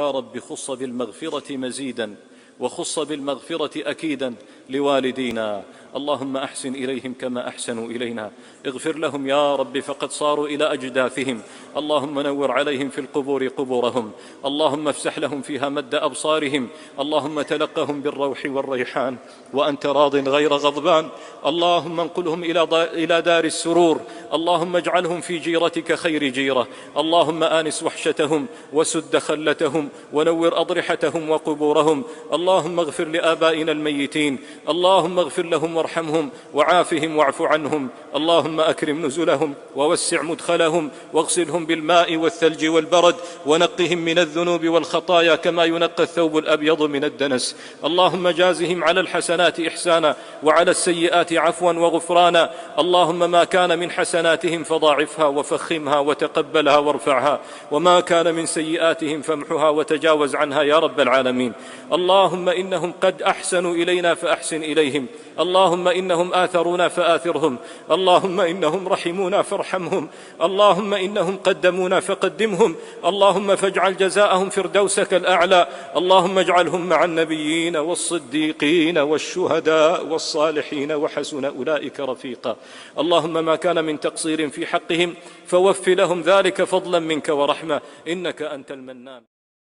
يا رب خص بالمغفرة مزيدا وخص بالمغفرة أكيدا لوالدينا، اللهم أحسن إليهم كما أحسنوا إلينا، اغفر لهم يا رب فقد صاروا إلى أجداثهم، اللهم نور عليهم في القبور قبورهم، اللهم افسح لهم فيها مد أبصارهم، اللهم تلقهم بالروح والريحان وأنت راض غير غضبان، اللهم انقلهم إلى دار السرور، اللهم اجعلهم في جيرتك خير جيرة، اللهم آنس وحشتهم وسد خلتهم ونور أضرحتهم وقبورهم، اللهم اغفر لآبائنا الميتين، اللهم اغفر لهم وارحمهم وعافهم واعف عنهم، اللهم أكرم نزلهم ووسع مدخلهم واغسلهم بالماء والثلج والبرد ونقهم من الذنوب والخطايا كما ينقى الثوب الأبيض من الدنس، اللهم جازهم على الحسنات إحسانا وعلى السيئات عفوا وغفرانا، اللهم ما كان من حسناتهم فضاعفها وفخمها وتقبلها وارفعها، وما كان من سيئاتهم فامحها وتجاوز عنها يا رب العالمين، اللهم إنهم قد أحسنوا إلينا فأحسن إليهم، اللهم إنهم آثرونا فآثرهم، اللهم إنهم رحمونا فارحمهم، اللهم إنهم قدمونا فقدمهم، اللهم فاجعل جزاءهم فردوسك الأعلى، اللهم اجعلهم مع النبيين والصديقين والشهداء والصالحين وحسن أولئك رفيقا، اللهم ما كان من تقصير في حقهم فوف لهم ذلك فضلا منك ورحمة، إنك أنت المنان.